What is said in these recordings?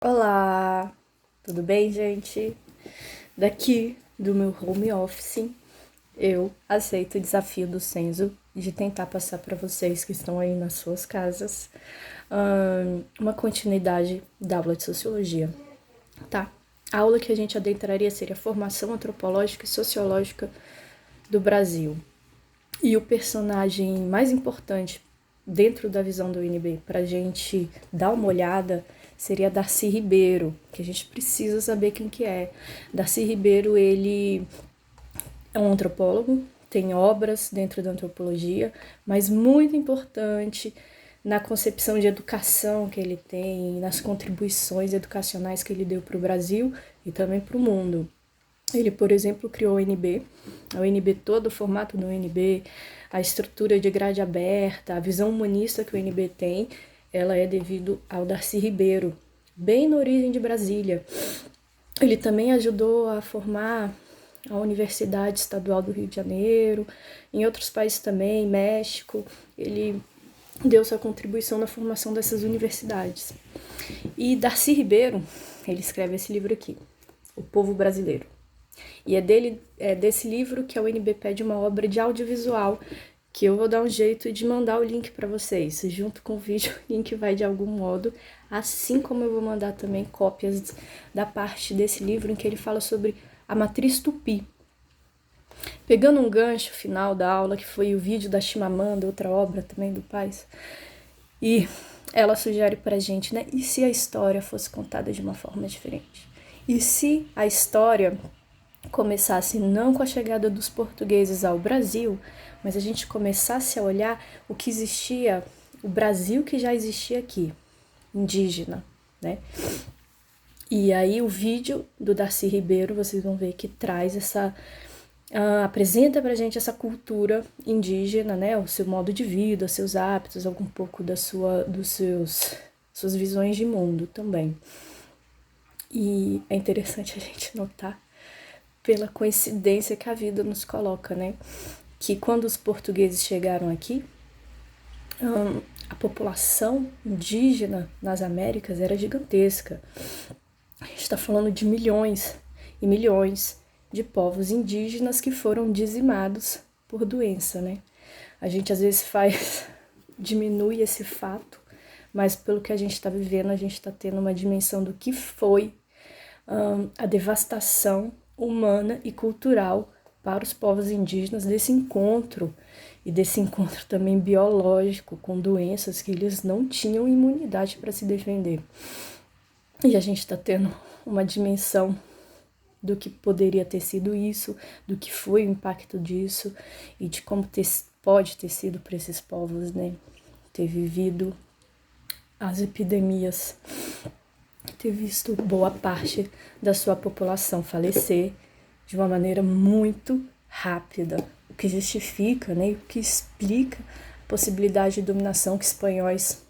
Olá, tudo bem, gente? Daqui do meu home office, eu aceito o desafio do Senzo de tentar passar para vocês que estão aí nas suas casas uma continuidade da aula de sociologia, tá? A aula que a gente adentraria seria a formação antropológica e sociológica do Brasil. E o personagem mais importante dentro da visão do UNB para a gente dar uma olhada seria Darcy Ribeiro, que a gente precisa saber quem que é. Darcy Ribeiro, ele é um antropólogo, tem obras dentro da antropologia, mas muito importante na concepção de educação que ele tem, nas contribuições educacionais que ele deu para o Brasil e também para o mundo. Ele, por exemplo, criou a UNB todo, o formato do UNB, a estrutura de grade aberta, a visão humanista que o UNB tem, ela é devido ao Darcy Ribeiro, bem na origem de Brasília. Ele também ajudou a formar a Universidade Estadual do Rio de Janeiro, em outros países também, México, ele deu sua contribuição na formação dessas universidades. E Darcy Ribeiro, ele escreve esse livro aqui, O Povo Brasileiro. E é desse livro que a UNB pede uma obra de audiovisual, que eu vou dar um jeito de mandar o link para vocês. Junto com o vídeo, o link vai de algum modo, assim como eu vou mandar também cópias da parte desse livro em que ele fala sobre a matriz tupi. Pegando um gancho final da aula, que foi o vídeo da Chimamanda, outra obra também do Paz, e ela sugere pra gente, né? E se a história fosse contada de uma forma diferente? E se a história começasse não com a chegada dos portugueses ao Brasil, mas a gente começasse a olhar o que existia, o Brasil que já existia aqui, indígena, né? E aí o vídeo do Darcy Ribeiro, vocês vão ver que traz apresenta pra gente essa cultura indígena, né? O seu modo de vida, os seus hábitos, algum pouco suas visões de mundo também. E é interessante a gente notar, pela coincidência que a vida nos coloca, né? Que quando os portugueses chegaram aqui, a população indígena nas Américas era gigantesca. A gente está falando de milhões e milhões de povos indígenas que foram dizimados por doença, né? A gente às vezes diminui esse fato, mas pelo que a gente está vivendo, a gente está tendo uma dimensão do que foi a devastação humana e cultural para os povos indígenas desse encontro, e desse encontro também biológico com doenças que eles não tinham imunidade para se defender. E a gente está tendo uma dimensão do que poderia ter sido isso, do que foi o impacto disso e de como pode ter sido para esses povos, né? Ter vivido as epidemias, ter visto boa parte da sua população falecer de uma maneira muito rápida, o que justifica, né, o que explica a possibilidade de dominação que espanhóis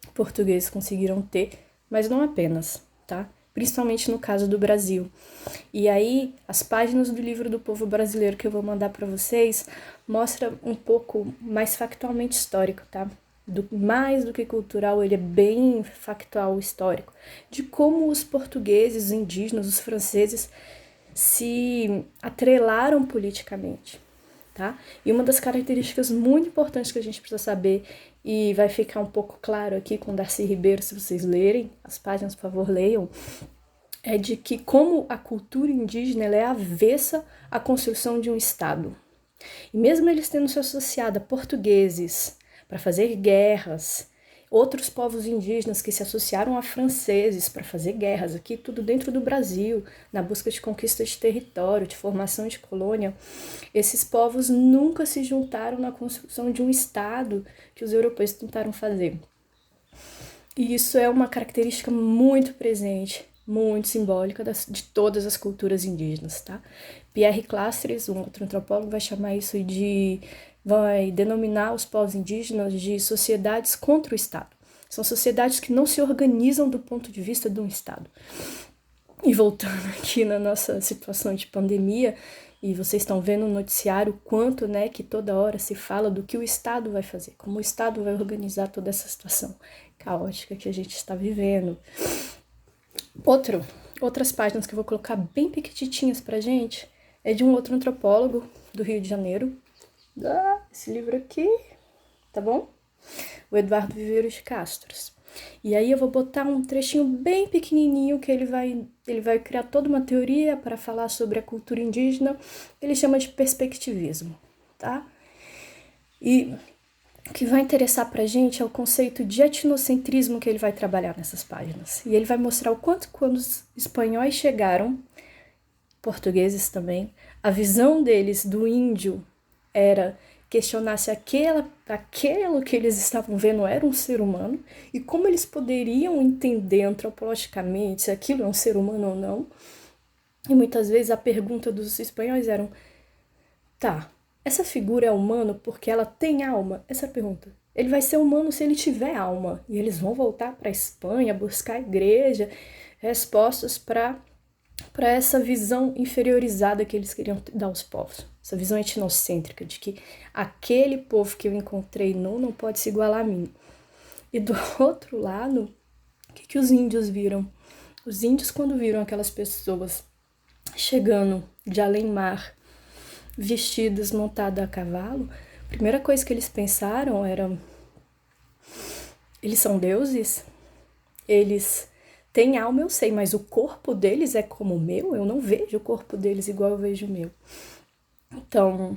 e portugueses conseguiram ter, mas não apenas, tá? Principalmente no caso do Brasil. E aí, as páginas do livro do Povo Brasileiro que eu vou mandar para vocês mostra um pouco mais factualmente histórico, tá? Mais do que cultural, ele é bem factual histórico, de como os portugueses, os indígenas, os franceses se atrelaram politicamente, tá? E uma das características muito importantes que a gente precisa saber, e vai ficar um pouco claro aqui com Darcy Ribeiro, se vocês lerem as páginas, por favor, leiam, é de que como a cultura indígena ela é avessa à construção de um Estado. E mesmo eles tendo se associado a portugueses para fazer guerras, outros povos indígenas que se associaram a franceses para fazer guerras, aqui tudo dentro do Brasil, na busca de conquista de território, de formação de colônia, esses povos nunca se juntaram na construção de um Estado que os europeus tentaram fazer. E isso é uma característica muito presente, muito simbólica de todas as culturas indígenas, tá? Pierre Clastres, um outro antropólogo, vai denominar os povos indígenas de sociedades contra o Estado. São sociedades que não se organizam do ponto de vista de um Estado. E voltando aqui na nossa situação de pandemia, e vocês estão vendo no noticiário o quanto, né, que toda hora se fala do que o Estado vai fazer, como o Estado vai organizar toda essa situação caótica que a gente está vivendo. Outras páginas que eu vou colocar bem pequititinhas pra gente é de um outro antropólogo do Rio de Janeiro. Esse livro aqui, tá bom? O Eduardo Viveiros de Castro. E aí eu vou botar um trechinho bem pequenininho que ele vai criar toda uma teoria para falar sobre a cultura indígena. Ele chama de perspectivismo, tá? E o que vai interessar pra gente é o conceito de etnocentrismo que ele vai trabalhar nessas páginas. E ele vai mostrar o quanto quando os espanhóis chegaram, portugueses também, a visão deles do índio era questionar se aquilo que eles estavam vendo era um ser humano e como eles poderiam entender antropologicamente se aquilo é um ser humano ou não. E muitas vezes a pergunta dos espanhóis era: tá, essa figura é humana porque ela tem alma? Essa é a pergunta. Ele vai ser humano se ele tiver alma. E eles vão voltar para a Espanha, buscar a igreja, respostas para essa visão inferiorizada que eles queriam dar aos povos. Essa visão etnocêntrica de que aquele povo que eu encontrei não pode se igualar a mim. E do outro lado, o que os índios viram? Os índios, quando viram aquelas pessoas chegando de além-mar, vestidas, montadas a cavalo, a primeira coisa que eles pensaram era: eles são deuses? Eles têm alma, eu sei, mas o corpo deles é como o meu? Eu não vejo o corpo deles igual eu vejo o meu. Então,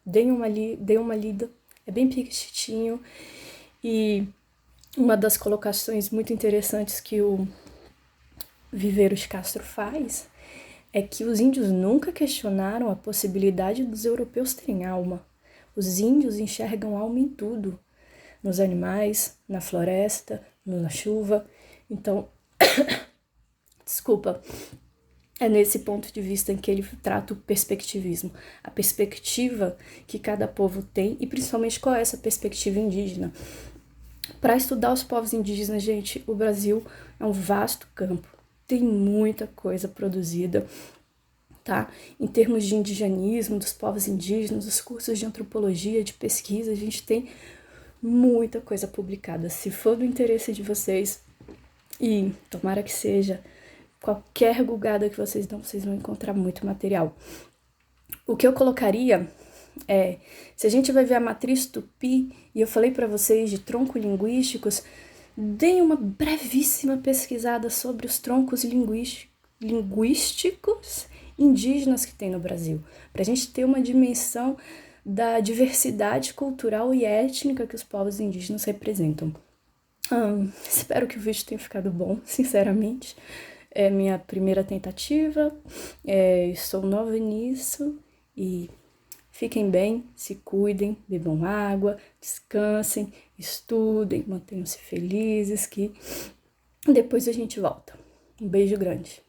dê uma lida, é bem pequitinho. E uma das colocações muito interessantes que o Viveiros Castro faz é que os índios nunca questionaram a possibilidade dos europeus terem alma. Os índios enxergam alma em tudo, nos animais, na floresta, na chuva. Então, desculpa, é nesse ponto de vista em que ele trata o perspectivismo, a perspectiva que cada povo tem e principalmente qual é essa perspectiva indígena. Para estudar os povos indígenas, gente, o Brasil é um vasto campo, tem muita coisa produzida, tá? Em termos de indigenismo, dos povos indígenas, os cursos de antropologia, de pesquisa, a gente tem muita coisa publicada. Se for do interesse de vocês, e tomara que seja, qualquer gulgada que vocês dão, vocês vão encontrar muito material. O que eu colocaria é, se a gente vai ver a matriz Tupi, e eu falei para vocês de troncos linguísticos, deem uma brevíssima pesquisada sobre os troncos linguísticos indígenas que tem no Brasil, para a gente ter uma dimensão da diversidade cultural e étnica que os povos indígenas representam. Espero que o vídeo tenha ficado bom, sinceramente. É minha primeira tentativa, estou nova nisso e fiquem bem, se cuidem, bebam água, descansem, estudem, mantenham-se felizes, que depois a gente volta. Um beijo grande.